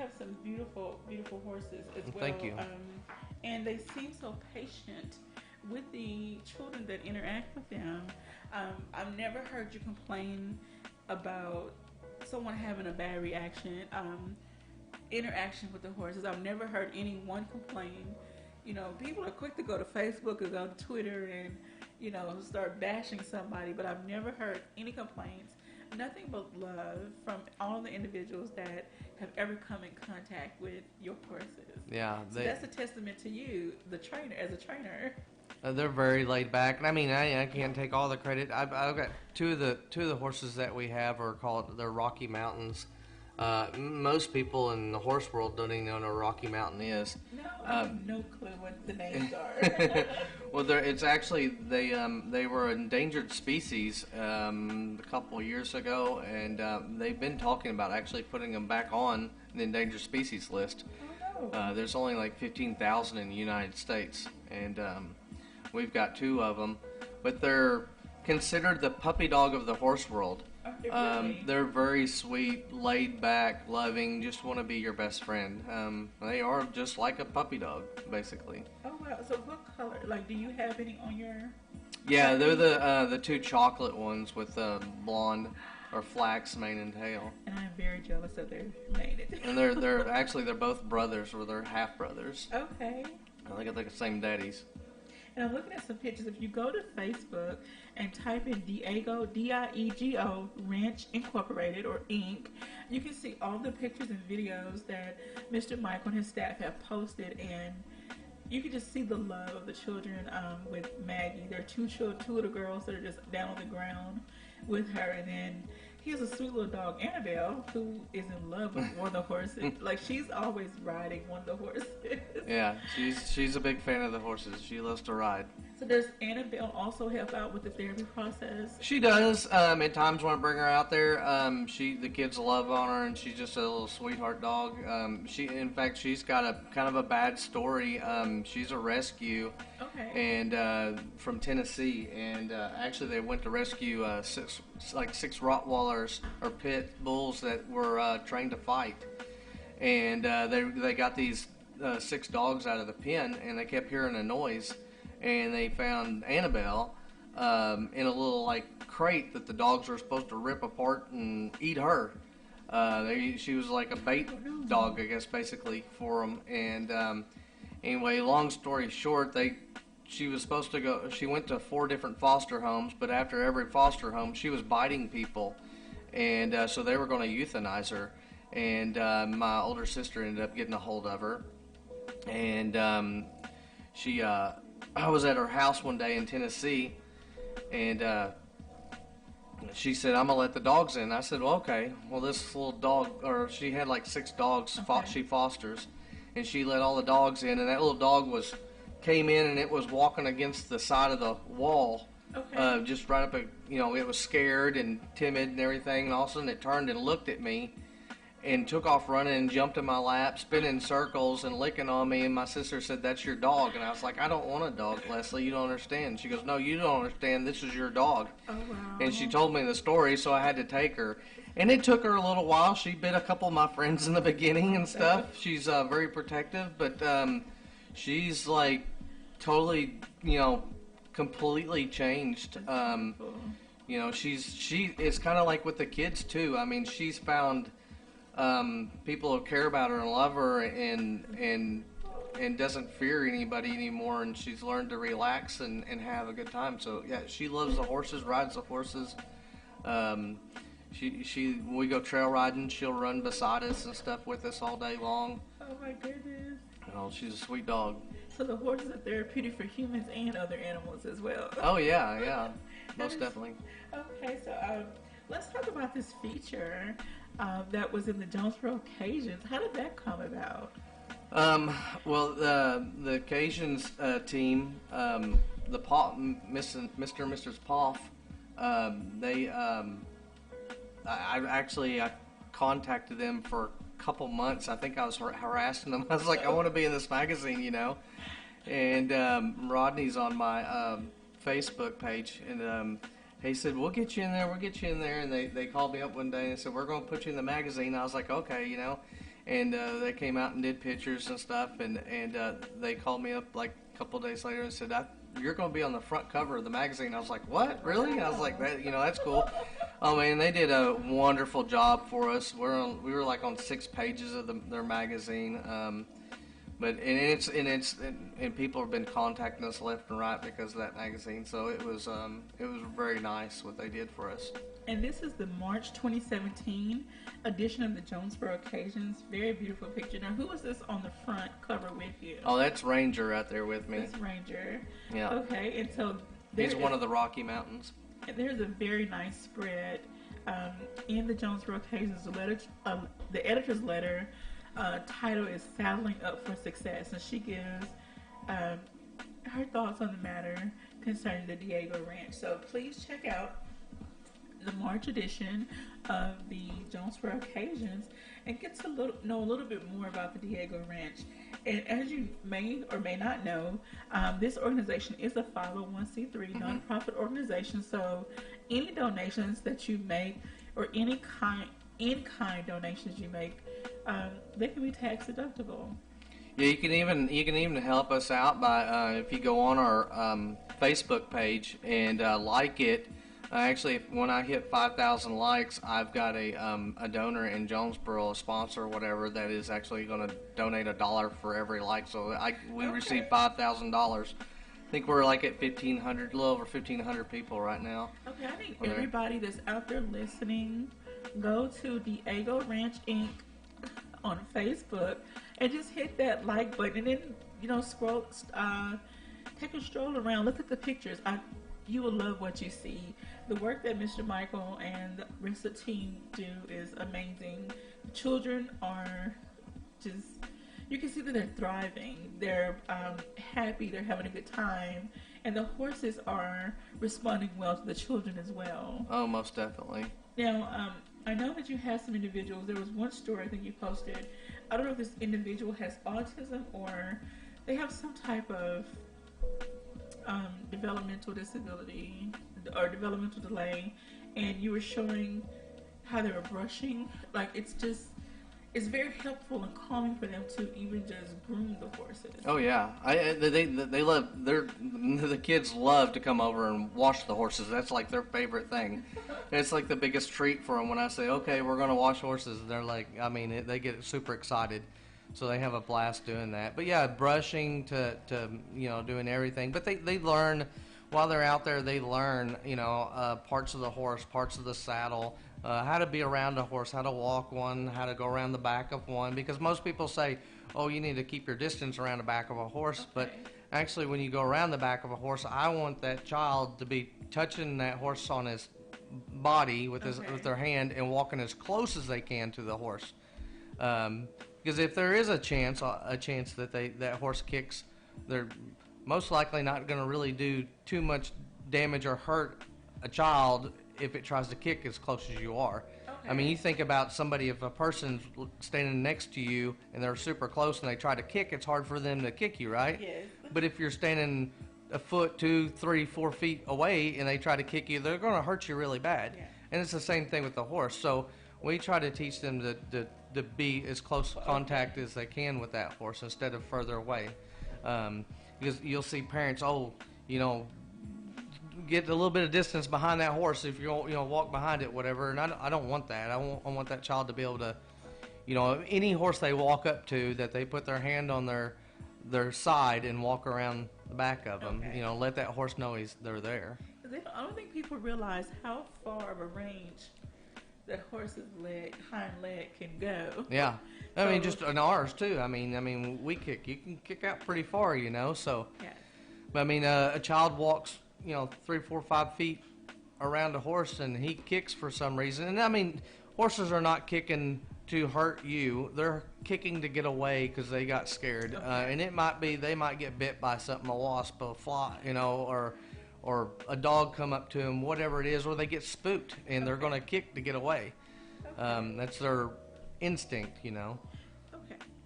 have some beautiful, beautiful horses as well. Thank you. And they seem so patient with the children that interact with them. I've never heard you complain about someone having a bad reaction, interaction with the horses. I've never heard anyone complain. You know, people are quick to go to Facebook or go to Twitter and, you know, start bashing somebody, but I've never heard any complaints. Nothing but love from all the individuals that have ever come in contact with your horses. Yeah, So that's a testament to you, the trainer, as a trainer. they're very laid back, and I mean, I can't take all the credit. I've got two of the horses that we have are called they're Rocky Mountains. Most people in the horse world don't even know what a Rocky Mountain is. No, I have no clue what the names are. Well, it's actually they were an endangered species a couple of years ago, and they've been talking about actually putting them back on the endangered species list. Oh, no. There's only like 15,000 in the United States, and we've got two of them, but they're considered the puppy dog of the horse world. Really? They're very sweet, laid back, loving, just want to be your best friend. They are just like a puppy dog, basically. Oh wow! So what color? Like, do you have any on your? Yeah, they're the two chocolate ones with blonde or flax mane and tail. And I'm very jealous of their mane. And they're both brothers, or they're half brothers. Okay. I think they're the same daddies. And I'm looking at some pictures. If you go to Facebook and type in Diego, Diego Ranch Incorporated or Inc., you can see all the pictures and videos that Mr. Michael and his staff have posted, and you can just see the love of the children with Maggie. There are two little girls that are just down on the ground with her, and then he has a sweet little dog, Annabelle, who is in love with one of the horses. Like, she's always riding one of the horses. Yeah, she's a big fan of the horses. She loves to ride. So does Annabelle also help out with the therapy process? She does. At times when I bring her out there, the kids love on her, and she's just a little sweetheart dog. In fact, she's got a kind of a bad story. She's a rescue, Okay. and from Tennessee, and actually they went to rescue six Rottweilers or pit bulls that were trained to fight, and they got these 6 dogs out of the pen, and they kept hearing a noise. And they found Annabelle in a little like crate that the dogs were supposed to rip apart and eat her. She was like a bait dog, I guess, basically for them. And anyway, long story short, she was supposed to go. She went to 4 different foster homes, but after every foster home, she was biting people, and so they were going to euthanize her. And my older sister ended up getting a hold of her, and she. I was at her house one day in Tennessee, and she said, "I'm gonna let the dogs in." I said, "Well, okay." Well, this little dog, or she had like 6 dogs she fosters, and she let all the dogs in, and that little dog came in, and it was walking against the side of the wall, just right up. It was scared and timid and everything, and all of a sudden it turned and looked at me, and took off running and jumped in my lap, spinning in circles and licking on me. And my sister said, "That's your dog." And I was like, "I don't want a dog, Leslie. You don't understand." She goes, "No, you don't understand. This is your dog." Oh, wow. And she told me the story, so I had to take her. And it took her a little while. She bit a couple of my friends in the beginning and stuff. She's very protective, but she's like totally, completely changed. It's kind of like with the kids too. I mean, she's found people who care about her and love her, and doesn't fear anybody anymore, and she's learned to relax and have a good time. So yeah, she loves the horses, rides the horses. We go trail riding, she'll run beside us and stuff with us all day long. Oh my goodness. She's a sweet dog. So the horses are therapeutic for humans and other animals as well. Oh yeah, most definitely. Okay, so let's talk about this feature that was in the Jonesboro Cajuns. How did that come about? Well, the Cajuns team, the Mr. and Mrs. Poff, I contacted them for a couple months. I think I was harassing them. I was like, I want to be in this magazine, And Rodney's on my Facebook page, and he said, we'll get you in there. And they called me up one day and said, we're going to put you in the magazine. I was like, okay, and they came out and did pictures and stuff, and they called me up like a couple of days later and said, "You're going to be on the front cover of the magazine." I was like, "What? Really?" I was like, "That, that's cool." Oh man, they did a wonderful job for us. We were like on 6 pages of their magazine. And people have been contacting us left and right because of that magazine. So it was very nice what they did for us. And this is the March 2017 edition of the Jonesboro Occasions. Very beautiful picture. Now, who is this on the front cover with you? Oh, that's Ranger right there with me. That's Ranger. Yeah. Okay, and so he's one of the Rocky Mountains. There's a very nice spread in the Jonesboro Occasions. The editor's letter title is "Saddling Up for Success," and she gives her thoughts on the matter concerning the Diego Ranch. So please check out the March edition of the Jonesboro Occasions and get to know a little bit more about the Diego Ranch. And as you may or may not know, this organization is a 501c3 nonprofit organization. So any donations that you make, or any in-kind donations you make, they can be tax deductible. Yeah, you can even help us out by if you go on our Facebook page and like it. Actually, when I hit 5,000 likes, I've got a donor in Jonesboro, a sponsor or whatever, that is actually going to donate $1 for every like. So we receive $5,000. I think we're like at 1,500, a little over 1,500 people right now. Okay, I think everybody that's out there listening, go to Diego Ranch Inc. on Facebook and just hit that like button, and then scroll, take a stroll around, look at the pictures. You will love what you see. The work that Mr. Michael and the rest of the team do is amazing. The children are just, you can see that they're thriving. They're happy. They're having a good time. And the horses are responding well to the children as well. Oh, most definitely. Now, I know that you have some individuals. There was one story I think you posted. I don't know if this individual has autism or they have some type of developmental disability or developmental delay, and you were showing how they were brushing. Like, it's very helpful and calming for them to even just groom the horses. Oh yeah, they love the kids love to come over and wash the horses. That's like their favorite thing. It's like the biggest treat for them when I say, okay, we're going to wash horses. They're like, they get super excited. So they have a blast doing that. But yeah, brushing to doing everything. But they learn while they're out there. They learn parts of the horse, parts of the saddle, how to be around a horse, how to walk one, how to go around the back of one. Because most people say, oh, you need to keep your distance around the back of a horse. Okay. But actually, when you go around the back of a horse, I want that child to be touching that horse on his body with their hand and walking as close as they can to the horse. Because if there is a chance that that horse kicks, they're most likely not going to really do too much damage or hurt a child if it tries to kick as close as you are. Okay. I mean, you think about somebody, if a person's standing next to you and they're super close and they try to kick, it's hard for them to kick you, right? Yes. But if you're standing a foot, 2, 3, 4 feet away and they try to kick you, they're going to hurt you really bad. Yeah. And it's the same thing with the horse. So we try to teach them to be as close contact as they can with that horse instead of further away. Because you'll see parents, get a little bit of distance behind that horse if you walk behind it, whatever. And I don't want that. I want that child to be able to, any horse they walk up to, that they put their hand on their side and walk around the back of them. Okay. Let that horse know they're there. I don't think people realize how far of a range that horse's hind leg can go. Yeah. I mean, just in ours too. I mean, you can kick out pretty far, so. Yeah. But I mean, a child walks, 3, 4, 5 feet around a horse and he kicks for some reason. And I mean, horses are not kicking to hurt you. They're kicking to get away because they got scared. Okay. And they might get bit by something, a wasp, a fly, or a dog come up to them, whatever it is, or they get spooked and they're going to kick to get away. Okay. That's their instinct, Okay.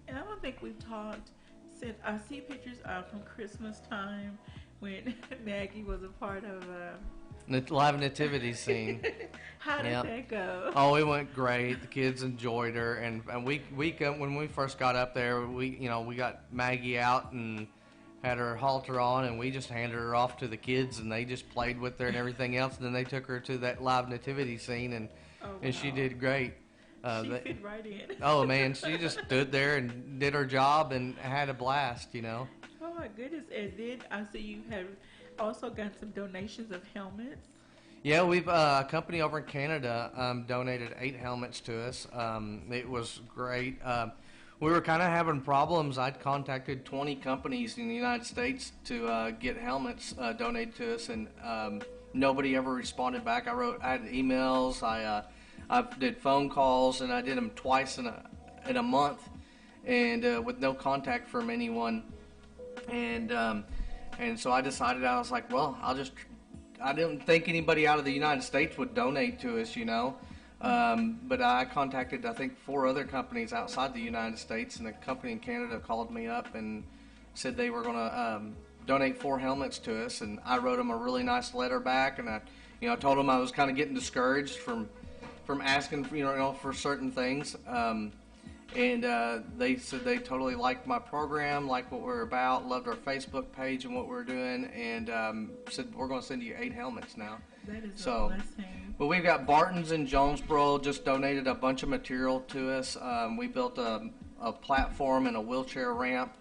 And I don't think we've talked since I see pictures from Christmas time when Maggie was a part of live nativity scene. How did Yep. that go? Oh, it went great. The kids enjoyed her, and when we first got up there, we got Maggie out and had her halter on, and we just handed her off to the kids, and they just played with her and everything else. And then they took her to that live nativity scene, and she did great. She fit right in. Oh man, she just stood there and did her job and had a blast, Oh my goodness! And then I see you have also got some donations of helmets. Yeah, we've a company over in Canada donated 8 helmets to us. It was great. We were kind of having problems. I'd contacted 20 companies in the United States to get helmets donated to us, and nobody ever responded back. I had emails. I did phone calls, and I did them twice in a month, and with no contact from anyone. And so I decided, I was like, well, I didn't think anybody out of the United States would donate to us, but I contacted, I think, 4 other companies outside the United States, and a company in Canada called me up and said they were going to donate 4 helmets to us, and I wrote them a really nice letter back, and I told them I was kind of getting discouraged from asking, for certain things, and they said they totally liked my program, liked what we're about, loved our Facebook page and what we're doing, and said we're going to send you 8 helmets now. That is a blessing. But we've got Barton's in Jonesboro just donated a bunch of material to us. We built a platform and a wheelchair ramp,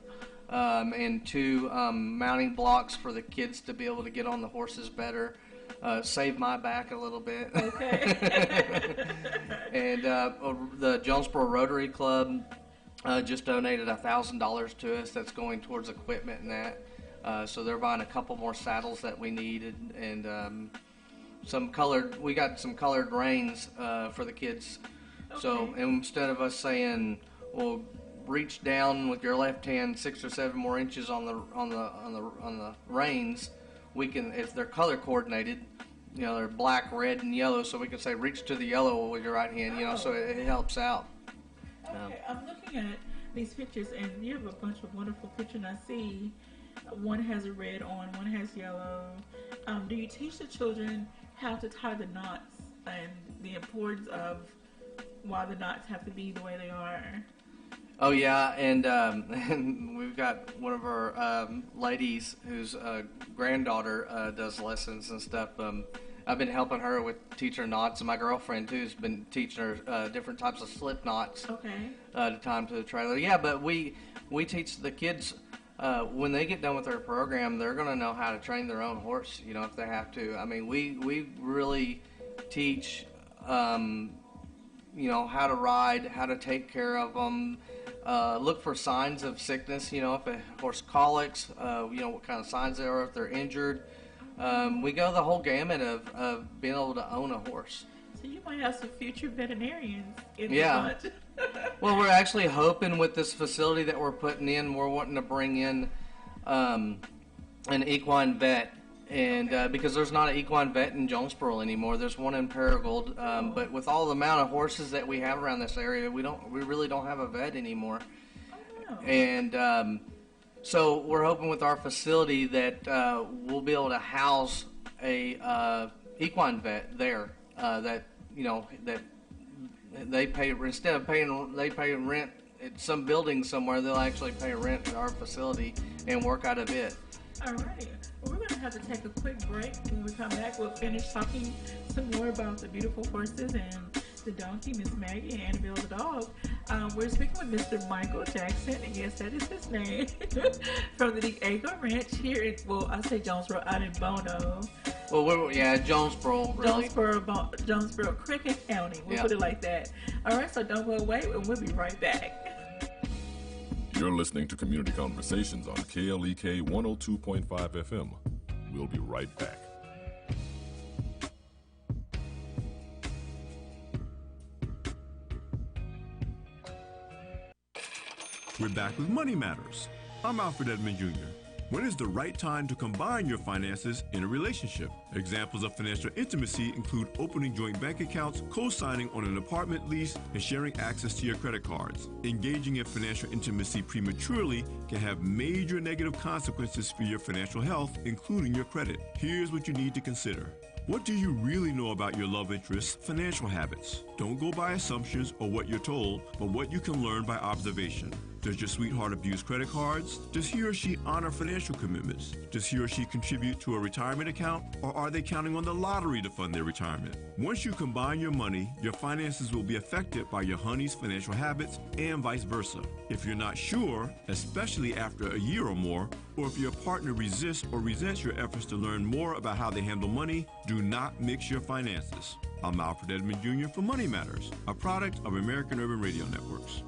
and 2 mounting blocks for the kids to be able to get on the horses better. Saved my back a little bit. Okay. And the Jonesboro Rotary Club just donated $1,000 to us. That's going towards equipment and that. So they're buying a couple more saddles that we needed, and we got some colored reins for the kids. Okay. So instead of us saying, well, reach down with your left hand 6 or 7 more inches on the reins, we can, if they're color coordinated, they're black, red, and yellow, so we can say reach to the yellow with your right hand, so it helps out. Okay, I'm looking at these pictures, and you have a bunch of wonderful pictures. I see one has a red on, one has yellow. Do you teach the children how to tie the knots and the importance of why the knots have to be the way they are? Oh yeah, and we've got one of our ladies whose granddaughter does lessons and stuff. I've been helping her with teaching her knots, and my girlfriend too has been teaching her different types of slip knots. Okay. To tie them to the trailer. Yeah, but we teach the kids when they get done with their program, they're going to know how to train their own horse. If they have to. I mean, we really teach. How to ride, how to take care of them. Look for signs of sickness, if a horse colics, what kind of signs there are if they're injured. We go the whole gamut of being able to own a horse. So you might have some future veterinarians in yeah. the Well, we're actually hoping with this facility that we're putting in, we're wanting to bring in an equine vet. And because there's not an equine vet in Jonesboro anymore, there's one in Paragould. But with all the amount of horses that we have around this area, we really don't have a vet anymore. Oh. And so we're hoping with our facility that we'll be able to house a equine vet there. That they pay, instead of they pay rent at some building somewhere, they'll actually pay rent at our facility and work out of it. All right. Well, we're going to have to take a quick break. When we come back, we'll finish talking some more about the beautiful horses and the donkey, Miss Maggie, and Annabelle the dog. We're speaking with Mr. Michael Jackson, and yes, that is his name, from the Diego Ranch here in, I say Jonesboro, out in Bono. Well, Jonesboro, really. Jonesboro, Cricket County. We'll put it like that. All right, so don't go away, and we'll be right back. You're listening to Community Conversations on KLEK 102.5 FM. We'll be right back. We're back with Money Matters. I'm Alfred Edmond Jr. When is the right time to combine your finances in a relationship? Examples of financial intimacy include opening joint bank accounts, co-signing on an apartment lease, and sharing access to your credit cards. Engaging in financial intimacy prematurely can have major negative consequences for your financial health, including your credit. Here's what you need to consider. What do you really know about your love interest's financial habits? Don't go by assumptions or what you're told, but what you can learn by observation. Does your sweetheart abuse credit cards? Does he or she honor financial commitments? Does he or she contribute to a retirement account? Or are they counting on the lottery to fund their retirement? Once you combine your money, your finances will be affected by your honey's financial habits and vice versa. If you're not sure, especially after a year or more, or if your partner resists or resents your efforts to learn more about how they handle money, do not mix your finances. I'm Alfred Edmond Jr. for Money Matters, a product of American Urban Radio Networks.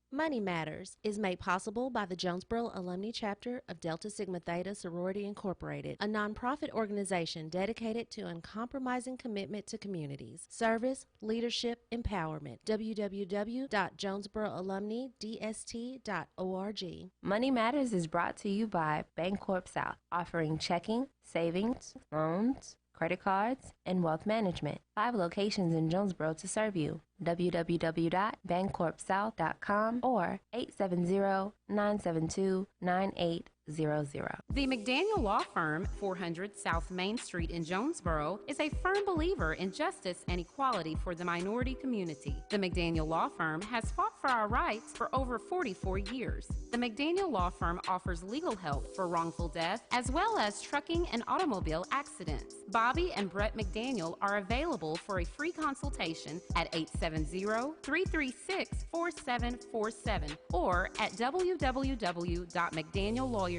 Money Matters is made possible by the Jonesboro Alumni Chapter of Delta Sigma Theta Sorority Incorporated, a nonprofit organization dedicated to uncompromising commitment to communities, service, leadership, empowerment. www.jonesboroalumnidst.org. Money Matters is brought to you by Bancorp South, offering checking, savings, loans, credit cards, and wealth management. 5 locations in Jonesboro to serve you. www.bancorpsouth.com or 870-972-9800. The McDaniel Law Firm, 400 South Main Street in Jonesboro, is a firm believer in justice and equality for the minority community. The McDaniel Law Firm has fought for our rights for over 44 years. The McDaniel Law Firm offers legal help for wrongful death as well as trucking and automobile accidents. Bobby and Brett McDaniel are available for a free consultation at 870-336-4747 or at www.mcdaniellawyers.com.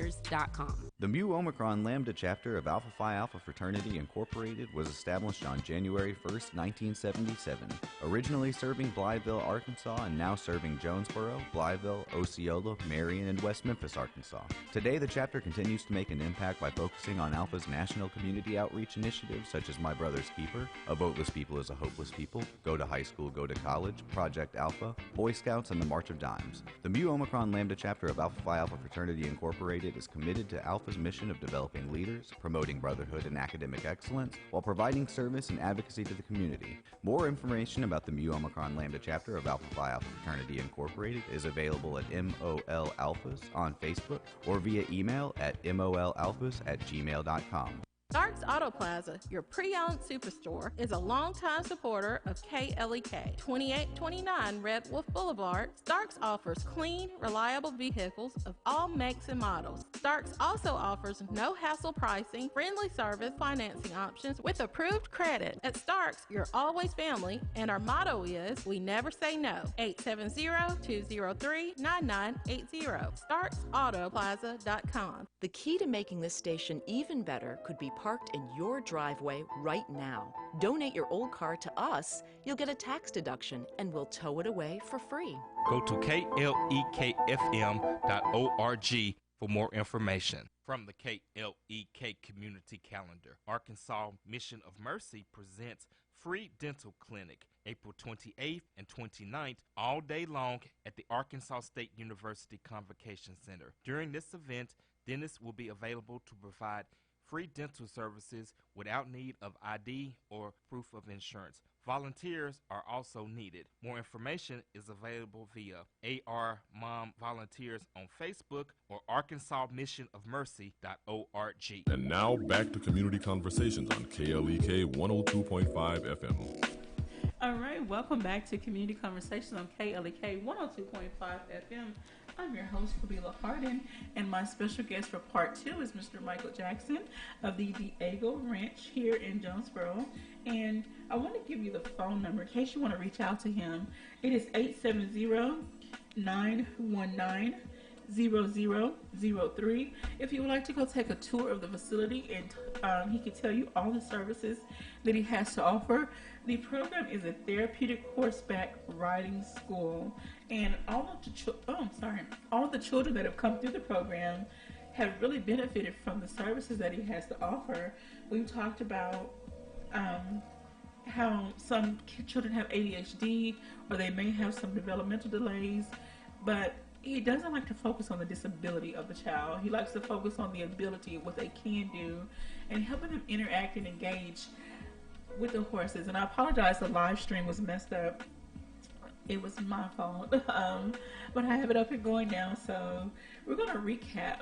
The Mu Omicron Lambda chapter of Alpha Phi Alpha Fraternity Incorporated was established on January 1st, 1977, originally serving Blytheville, Arkansas, and now serving Jonesboro, Blytheville, Osceola, Marion, and West Memphis, Arkansas. Today, the chapter continues to make an impact by focusing on Alpha's national community outreach initiatives such as My Brother's Keeper, A Voteless People is a Hopeless People, Go to High School, Go to College, Project Alpha, Boy Scouts, and the March of Dimes. The Mu Omicron Lambda chapter of Alpha Phi Alpha Fraternity Incorporated is committed to Alpha's mission of developing leaders, promoting brotherhood and academic excellence, while providing service and advocacy to the community. More information about the Mu Omicron Lambda chapter of Alpha Phi Alpha Fraternity Incorporated is available at MOL Alphas on Facebook or via email at molalphas@gmail.com. Starks Auto Plaza, your pre-owned superstore, is a longtime supporter of KLEK. 2829 Red Wolf Boulevard, Starks offers clean, reliable vehicles of all makes and models. Starks also offers no-hassle pricing, friendly service, financing options with approved credit. At Starks, you're always family, and our motto is, we never say no. 870-203-9980. StarksAutoPlaza.com. The key to making this station even better could be parked in your driveway right now. Donate your old car to us, you'll get a tax deduction, and we'll tow it away for free. Go to klekfm.org for more information. From the KLEK Community Calendar, Arkansas Mission of Mercy presents Free Dental Clinic, April 28th and 29th, all day long at the Arkansas State University Convocation Center. During this event, dentists will be available to provide free dental services without need of ID or proof of insurance. Volunteers are also needed. More information is available via AR Mom Volunteers on Facebook or ArkansasMissionOfMercy.org. And now back to Community Conversations on KLEK 102.5 FM. All right, welcome back to Community Conversations on KLEK 102.5 FM. I'm your host, Kabila Hardin, and my special guest for part 2 is Mr. Michael Jackson of the Diego Ranch here in Jonesboro. And I want to give you the phone number in case you want to reach out to him. It is 870-919-0003. If you would like to go take a tour of the facility, and he can tell you all the services that he has to offer. The program is a therapeutic horseback riding school, and all of the children that have come through the program have really benefited from the services that he has to offer. We've talked about how some children have ADHD, or they may have some developmental delays, but he doesn't like to focus on the disability of the child. He likes to focus on the ability, what they can do, and helping them interact and engage with the horses. And I apologize, the live stream was messed up. It was my fault, but I have it up and going now. So we're going to recap,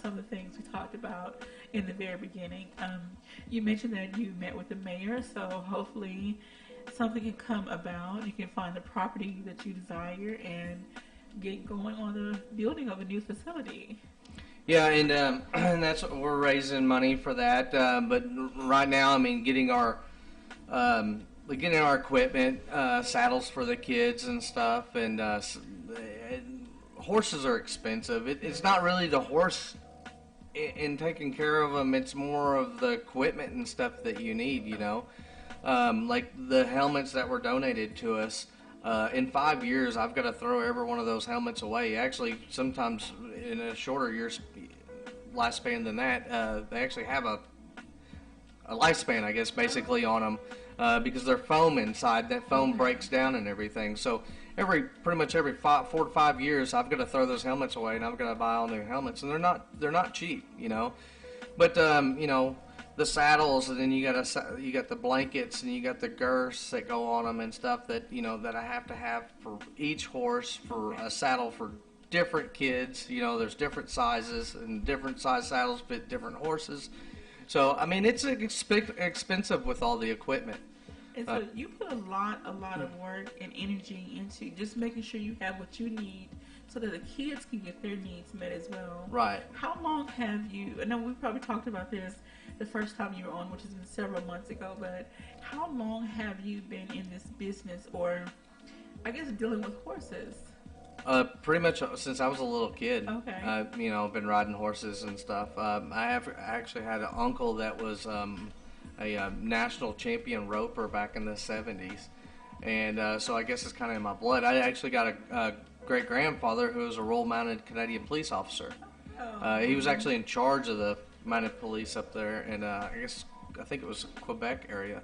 some of the things we talked about in the very beginning. You mentioned that you met with the mayor, so hopefully something can come about. You can find the property that you desire and get going on the building of a new facility. Yeah, and that's what we're raising money for that. But right now, getting our equipment, saddles for the kids and stuff, and horses are expensive. It's not really the horse in taking care of them. It's more of the equipment and stuff that you need. Like the helmets that were donated to us. In 5 years, I've got to throw every one of those helmets away. Actually, sometimes in a shorter lifespan than that, they actually have a lifespan, I guess, basically on them because they're foam inside. That foam breaks down and everything. So pretty much every 4 to 5 years, I've got to throw those helmets away, and I've got to buy all new helmets, and they're not cheap, But the saddles, and then you got the blankets, and you got the girths that go on them and stuff that that I have to have for each horse, for a saddle for different kids. There's different sizes, and different size saddles fit different horses. So it's expensive with all the equipment. And so you put a lot of work and energy into just making sure you have what you need so that the kids can get their needs met as well. Right. How long have you, I know we probably talked about this the first time you were on, which has been several months ago, but how long have you been in this business, or I guess dealing with horses? Pretty much since I was a little kid. Okay. I've been riding horses and stuff. I actually had an uncle that was a national champion roper back in the 70s. And so I guess it's kind of in my blood. I actually got a great-grandfather who was a Royal-Mounted Canadian police officer. He was actually in charge of the mounted police up there, and I think it was Quebec area.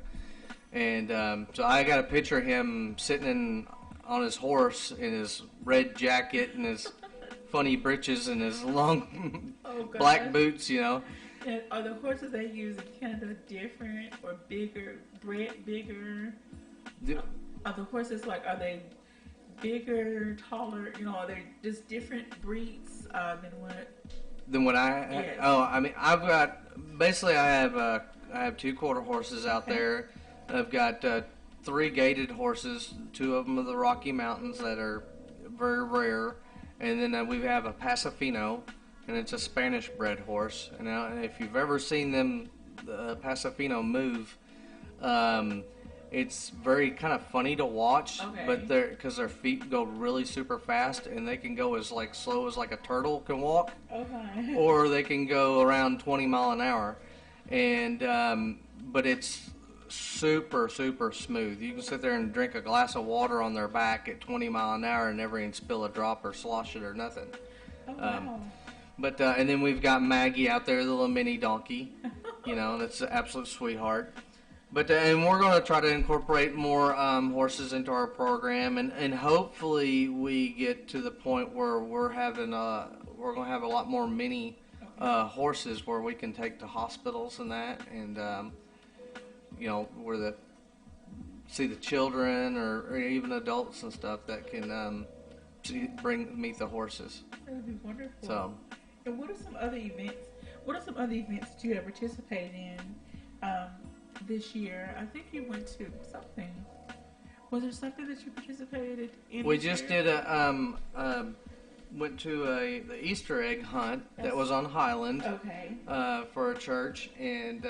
And so I got a picture of him sitting on his horse in his red jacket and his funny breeches and his long black boots, And are the horses they use in Canada different or bigger, bred bigger? Are the horses are they bigger, taller? Are they just different breeds than what I? Yes. I've got I have 2 quarter horses out there. I've got 3 gaited horses. 2 of them are the Rocky Mountains that are very rare, and then we have a Pasofino, and it's a Spanish bred horse. And if you've ever seen the Pasofino move, it's very kind of funny to watch. But because their feet go really super fast, and they can go as slow as a turtle can walk, or they can go around 20 mile an hour, and but it's super smooth. You can sit there and drink a glass of water on their back at 20 mile an hour and never even spill a drop or slosh it or nothing. But and then we've got Maggie out there, the little mini donkey, that's an absolute sweetheart. But and we're going to try to incorporate more horses into our program, and hopefully we get to the point where we're going to have a lot more mini horses where we can take to hospitals and that, and where see the children or even adults and stuff that can meet the horses. That would be wonderful. So, and what are some other events? That you have participated in this year? I think you went to something. Was there something that you participated in? We just did went to the Easter egg hunt that was on Highland. For a church, and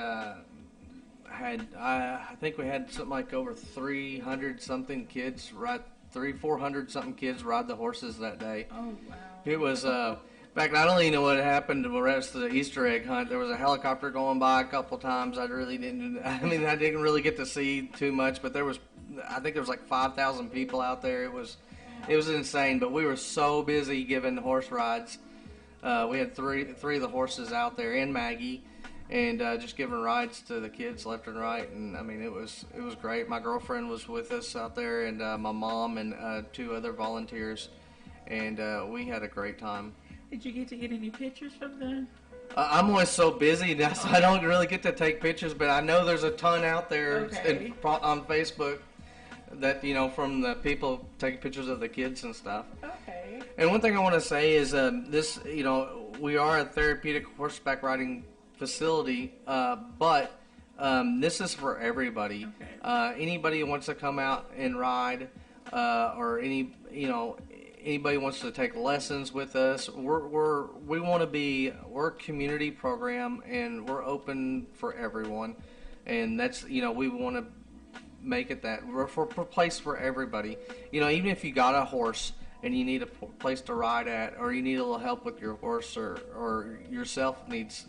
I think we had something like over 300 something kids ride, 400 something kids ride the horses that day. Oh wow! It was in fact, I don't even know what happened to the rest of the Easter egg hunt. There was a helicopter going by a couple times. I didn't really get to see too much, but I think there was 5,000 people out there. It was insane, but we were so busy giving horse rides. We had three of the horses out there and Maggie, and just giving rides to the kids left and right. And it was great. My girlfriend was with us out there, and my mom and 2 other volunteers, and we had a great time. Did you get to get any pictures from them? I'm always so busy now, so I don't really get to take pictures, but I know there's a ton out there on Facebook that, from the people taking pictures of the kids and stuff. Okay. And one thing I want to say is this, we are a therapeutic horseback riding facility, but this is for everybody. Okay. Anybody who wants to come out and ride, or anybody wants to take lessons with us, we're a community program, and we're open for everyone. And that's, we want to make it that we're for a place for everybody. Even if you got a horse and you need a place to ride at, or you need a little help with your horse, or yourself needs,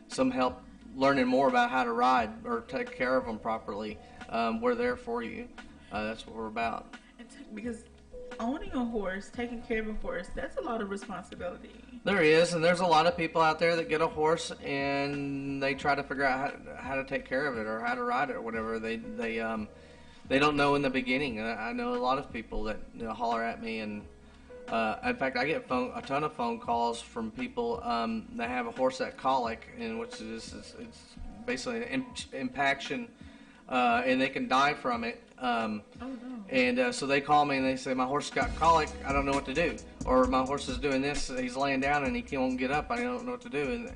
some help learning more about how to ride or take care of them properly, we're there for you. That's what we're about. Because owning a horse, taking care of a horse, that's a lot of responsibility. There is, and there's a lot of people out there that get a horse and they try to figure out how to take care of it or how to ride it or whatever. They don't know in the beginning. I know a lot of people that holler at me, and in fact, I get a ton of phone calls from people that have a horse at KLEK, and which is it's basically an impaction, and they can die from it. No. And so they call me and they say, my horse got KLEK, I don't know what to do. Or my horse is doing this, he's laying down and he won't get up, I don't know what to do.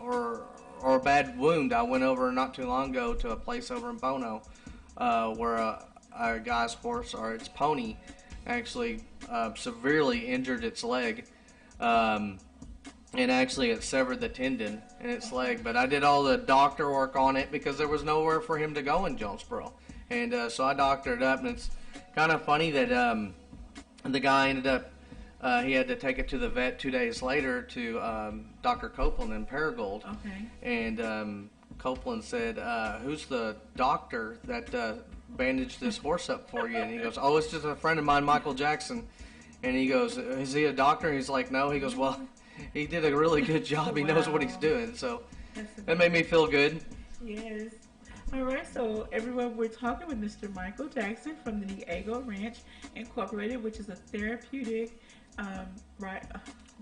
Or a bad wound. I went over not too long ago to a place over in Bono where a guy's horse, or its pony, actually severely injured its leg. And actually it severed the tendon in its leg. But I did all the doctor work on it because there was nowhere for him to go in Jonesboro. And so I doctored it up, and it's kind of funny that the guy ended up, he had to take it to the vet 2 days later to Dr. Copeland in Paragould. Okay. And Copeland said, who's the doctor that bandaged this horse up for you? And he goes, oh, it's just a friend of mine, Michael Jackson. And he goes, is he a doctor? And he's like, no. He goes, well, he did a really good job. He knows what he's doing. So that made me feel good. Yes. All right, so everyone, we're talking with Mr. Michael Jackson from the Diego Ranch Incorporated, which is a therapeutic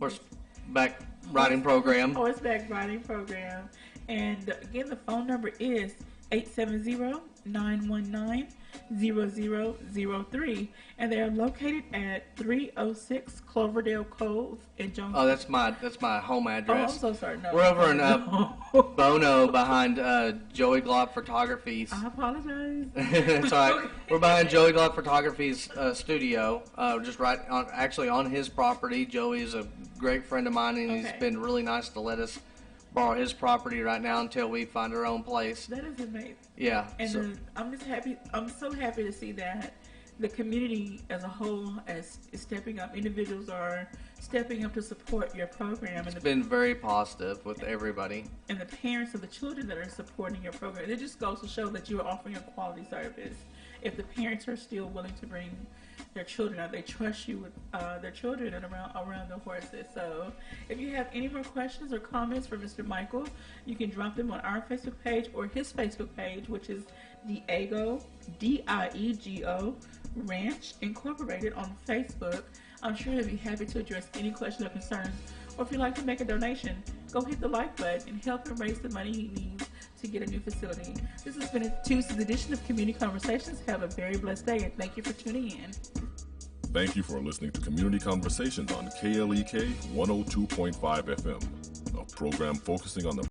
horseback riding program. Horseback riding program. And again, the phone number is 870-919-0003, and they are located at 306 Cloverdale Cove in Jonesboro. Oh, that's my home address. Oh, I'm so sorry. No, we're over in Bono behind Joey Glob Photography's. I apologize. It's all right. We're behind Joey Glob Photography's studio, just right on his property. Joey is a great friend of mine, and he's been really nice to let us borrow his property right now until we find our own place. That is amazing. Yeah. And I'm just happy. I'm so happy to see that the community as a whole is stepping up. Individuals are stepping up to support your program. It's been very positive with everybody. And the parents of the children that are supporting your program. It just goes to show that you are offering a quality service. If the parents are still willing to bring their children out, they trust you with their children and around the horses. So if you have any more questions or comments for Mr. Michael, you can drop them on our Facebook page or his Facebook page, which is Diego, Diego Ranch Incorporated on Facebook. I'm sure they'll be happy to address any questions or concerns. Or if you'd like to make a donation, go hit the like button and help him raise the money he needs to get a new facility. This has been a Tuesday's edition of Community Conversations. Have a very blessed day, and thank you for tuning in. Thank you for listening to Community Conversations on KLEK 102.5 FM, a program focusing on the